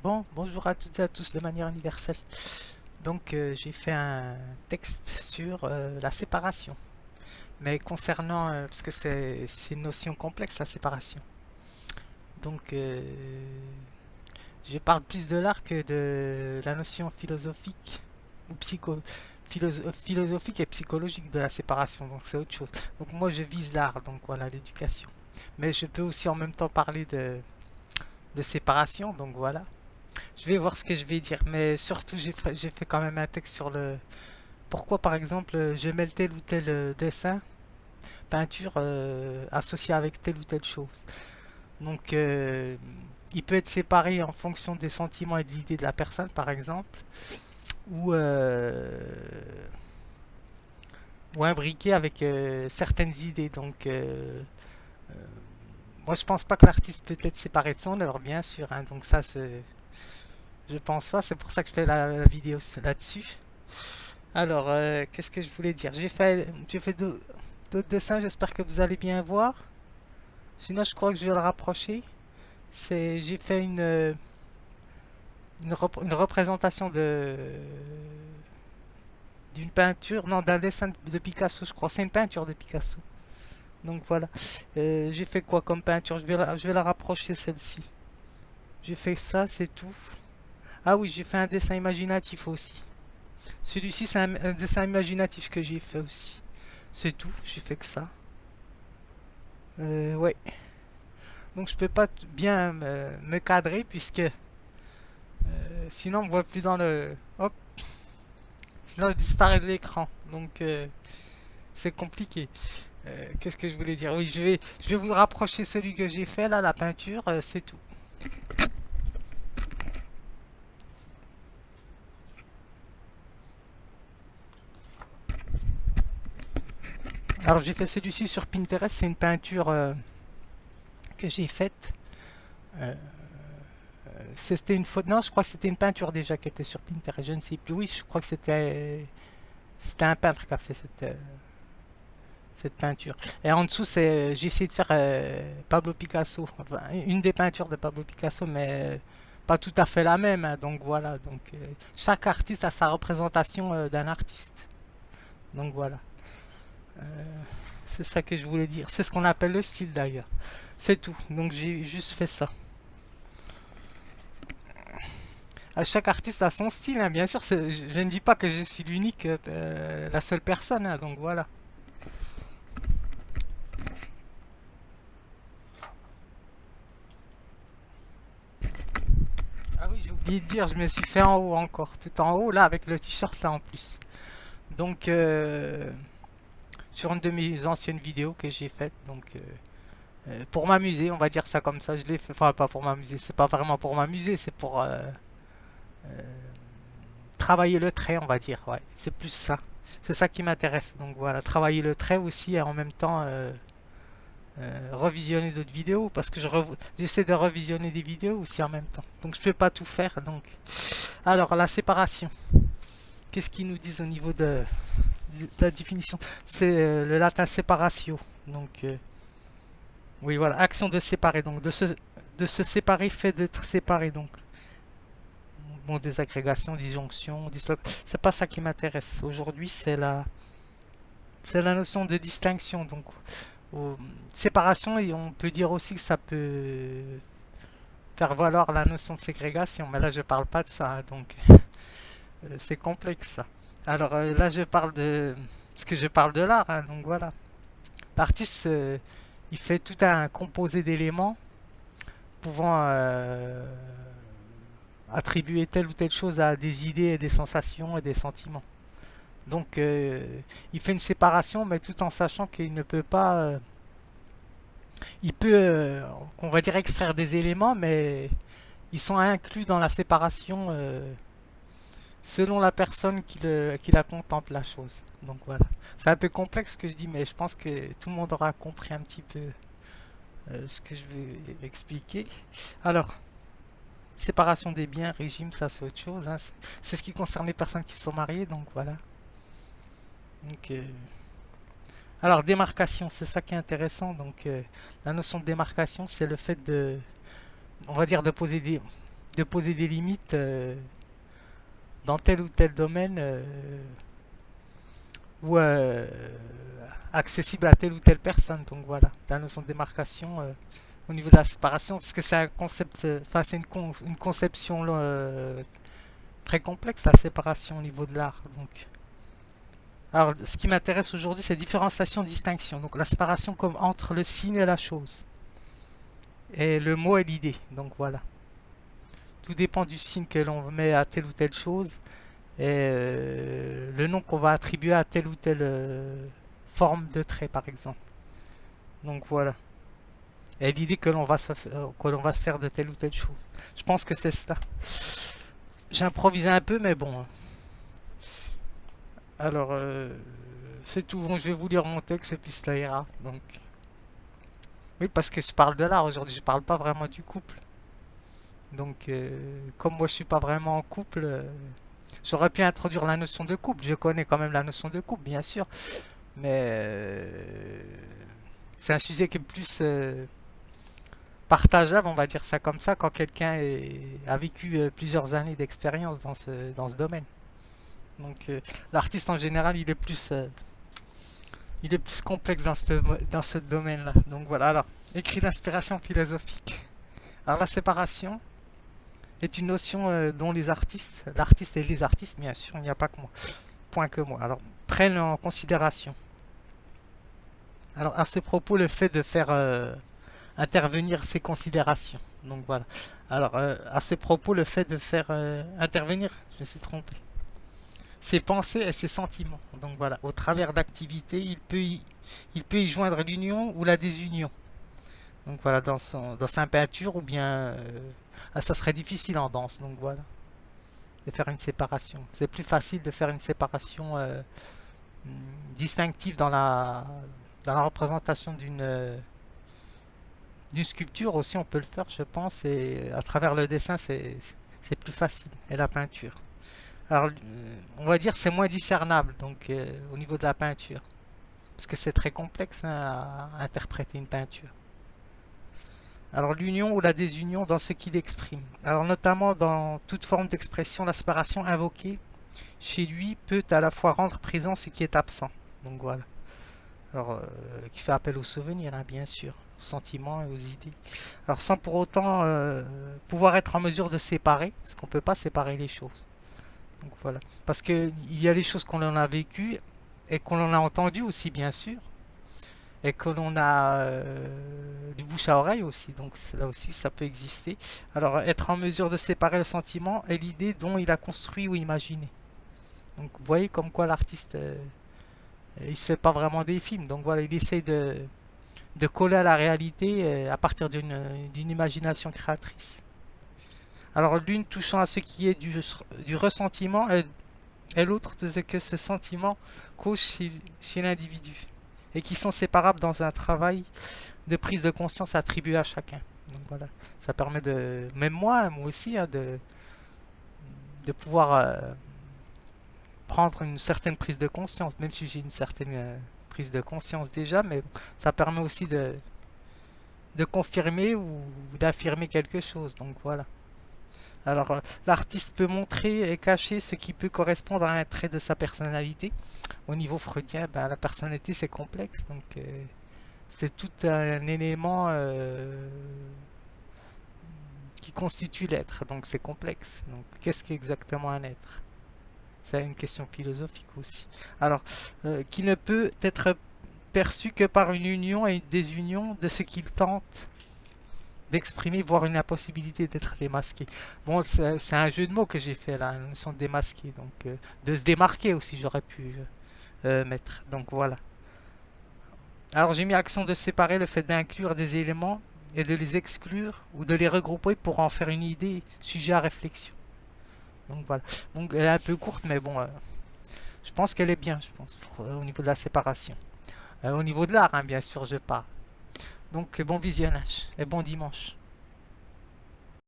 Bon, bonjour à toutes et à tous de manière universelle. Donc, j'ai fait un texte sur la séparation. Mais concernant, parce que c'est une notion complexe, la séparation. Donc, je parle plus de l'art que de la notion philosophique ou philosophique et psychologique de la séparation. Donc, c'est autre chose. Donc, moi, je vise l'art, donc voilà, l'éducation. Mais je peux aussi en même temps parler de séparation, donc voilà. Je vais voir ce que je vais dire, mais surtout j'ai fait quand même un texte sur le pourquoi par exemple je mets tel ou tel dessin, peinture associé avec telle ou telle chose. Donc il peut être séparé en fonction des sentiments et de l'idée de la personne par exemple, ou, euh, ou imbriqué avec certaines idées. Donc euh, moi je pense pas que l'artiste peut être séparé de son œuvre, bien sûr, hein, donc ça c'est je pense pas, c'est pour ça que je fais la vidéo là-dessus. Alors, qu'est-ce que je voulais dire? J'ai fait d'autres dessins, j'espère que vous allez bien voir. Sinon, je crois que je vais le rapprocher. J'ai fait une représentation d'une peinture, non, d'un dessin de Picasso, je crois. C'est une peinture de Picasso. Donc voilà. J'ai fait quoi comme peinture? Je vais la rapprocher celle-ci. J'ai fait ça, c'est tout. Ah oui, j'ai fait un dessin imaginatif aussi. Celui-ci, c'est un dessin imaginatif que j'ai fait aussi. C'est tout, j'ai fait que ça. Ouais. Donc je peux pas bien me cadrer puisque sinon on me voit plus dans le... Hop, sinon je disparais de l'écran. Donc c'est compliqué. Qu'est-ce que je voulais dire? Oui, je vais vous rapprocher celui que j'ai fait là, la peinture, c'est tout. Alors j'ai fait celui-ci sur Pinterest, c'est une peinture que j'ai faite. Euh, C'était une faute. Non, je crois que c'était une peinture déjà qui était sur Pinterest. Je ne sais plus. Oui, je crois que c'était un peintre qui a fait cette peinture. Et en dessous, j'ai essayé de faire Pablo Picasso. Enfin, une des peintures de Pablo Picasso, mais pas tout à fait la même, hein. Donc voilà. Donc chaque artiste a sa représentation d'un artiste. Donc voilà. Euh, c'est ça que je voulais dire. C'est ce qu'on appelle le style d'ailleurs. C'est tout. Donc j'ai juste fait ça. Chaque artiste a son style, hein, bien sûr. Je ne dis pas que je suis l'unique, la seule personne, hein, donc voilà. Ah oui, j'ai oublié de dire, je me suis fait en haut encore, tout en haut là avec le t-shirt là en plus. Donc sur une de mes anciennes vidéos que j'ai faites, donc pour m'amuser, on va dire ça comme ça. Je l'ai fait, enfin pas pour m'amuser, c'est pas vraiment pour m'amuser, c'est pour travailler le trait, on va dire. Ouais, c'est plus ça. C'est ça qui m'intéresse. Donc voilà, travailler le trait aussi et en même temps revisionner d'autres vidéos parce que j'essaie de revisionner des vidéos aussi en même temps. Donc je peux pas tout faire. Donc alors la séparation. Qu'est-ce qu'ils nous disent au niveau de la définition? C'est le latin séparatio. Donc oui voilà, action de séparer. Donc de se séparer fait d'être séparé. Donc bon, désagrégation, disjonction, c'est pas ça qui m'intéresse. Aujourd'hui c'est la notion de distinction. Donc séparation, et on peut dire aussi que ça peut faire valoir la notion de ségrégation, mais là je parle pas de ça, hein, donc c'est complexe ça. Alors là je parle de... Parce que je parle de l'art, hein, donc voilà. L'artiste, il fait tout un composé d'éléments pouvant attribuer telle ou telle chose à des idées et des sensations et des sentiments. Donc il fait une séparation, mais tout en sachant qu'il ne peut pas... il peut, on va dire, extraire des éléments, mais ils sont inclus dans la séparation selon la personne qui la contemple la chose. Donc voilà. C'est un peu complexe ce que je dis, mais je pense que tout le monde aura compris un petit peu ce que je vais expliquer. Alors, séparation des biens, régime, ça c'est autre chose, hein. C'est ce qui concerne les personnes qui sont mariées, donc voilà. Donc, alors, démarcation, c'est ça qui est intéressant. Donc, la notion de démarcation, c'est le fait de, on va dire, de poser de poser des limites dans tel ou tel domaine ou accessible à telle ou telle personne. Donc voilà, la notion de démarcation au niveau de la séparation, parce que c'est un concept, enfin c'est une conception très complexe, la séparation au niveau de l'art. Donc, alors ce qui m'intéresse aujourd'hui, c'est différenciation, distinction. Donc la séparation comme entre le signe et la chose, et le mot et l'idée. Donc voilà, tout dépend du signe que l'on met à telle ou telle chose et le nom qu'on va attribuer à telle ou telle forme de trait, par exemple. Donc voilà. Et l'idée que l'on va se faire de telle ou telle chose. Je pense que c'est ça. J'ai improvisé un peu, mais bon. Alors, c'est tout. Bon, je vais vous lire mon texte et puis ça ira. Donc, oui, parce que je parle de l'art aujourd'hui. Je parle pas vraiment du couple. Donc, comme moi je suis pas vraiment en couple, j'aurais pu introduire la notion de couple. Je connais quand même la notion de couple, bien sûr. Mais c'est un sujet qui est plus partageable, on va dire ça comme ça, quand quelqu'un a vécu plusieurs années d'expérience dans ce domaine. Donc l'artiste en général, il est plus complexe dans ce domaine-là. Donc voilà, alors, écrit d'inspiration philosophique. Alors la séparation est une notion dont l'artiste et les artistes, bien sûr, il n'y a pas que moi, point que moi, alors prennent en considération. Alors à ce propos, le fait de faire intervenir ces considérations. Donc voilà. Alors à ce propos, le fait de faire intervenir, je me suis trompé, ses pensées et ses sentiments. Donc voilà, au travers d'activités, il peut y joindre l'union ou la désunion. Donc voilà, dans sa peinture ou bien ça serait difficile en danse. Donc voilà, de faire une séparation. C'est plus facile de faire une séparation distinctive dans la représentation d'une sculpture aussi, on peut le faire, je pense, et à travers le dessin, c'est plus facile, et la peinture. Alors, on va dire c'est moins discernable, donc au niveau de la peinture, parce que c'est très complexe hein, à interpréter une peinture. Alors, l'union ou la désunion dans ce qu'il exprime. Alors, notamment dans toute forme d'expression, la séparation invoquée chez lui peut à la fois rendre présent ce qui est absent. Donc voilà. Alors, qui fait appel aux souvenirs, hein, bien sûr, aux sentiments et aux idées. Alors, sans pour autant pouvoir être en mesure de séparer, parce qu'on ne peut pas séparer les choses. Donc voilà. Parce qu'il y a les choses qu'on en a vécues et qu'on en a entendues aussi, bien sûr, et que l'on a du bouche à oreille aussi. Donc là aussi, ça peut exister. Alors, être en mesure de séparer le sentiment et l'idée dont il a construit ou imaginé. Donc, vous voyez comme quoi l'artiste il se fait pas vraiment des films, donc voilà, il essaye de coller à la réalité à partir d'une imagination créatrice. Alors l'une touchant à ce qui est du ressentiment et l'autre de ce que ce sentiment cause chez l'individu et qui sont séparables dans un travail de prise de conscience attribué à chacun. Donc voilà, ça permet même moi aussi, hein, de pouvoir prendre une certaine prise de conscience, même si j'ai une certaine prise de conscience déjà, mais ça permet aussi de confirmer ou d'affirmer quelque chose. Donc voilà. Alors l'artiste peut montrer et cacher ce qui peut correspondre à un trait de sa personnalité. Au niveau freudien, ben, la personnalité c'est complexe, donc c'est tout un élément qui constitue l'être, donc c'est complexe. Donc qu'est-ce qu'exactement un être? C'est une question philosophique aussi. Alors, qui ne peut être perçu que par une union et une désunion de ce qu'il tente d'exprimer, voire une impossibilité d'être démasqué. Bon, c'est un jeu de mots que j'ai fait là, la notion de démasquer, donc de se démarquer aussi, j'aurais pu mettre. Donc voilà. Alors j'ai mis action de séparer le fait d'inclure des éléments et de les exclure ou de les regrouper pour en faire une idée, sujet à réflexion. Donc voilà. Donc elle est un peu courte, mais bon, je pense qu'elle est bien, je pense, au niveau de la séparation. Au niveau de l'art, hein, bien sûr, je parle. Donc bon visionnage et bon dimanche.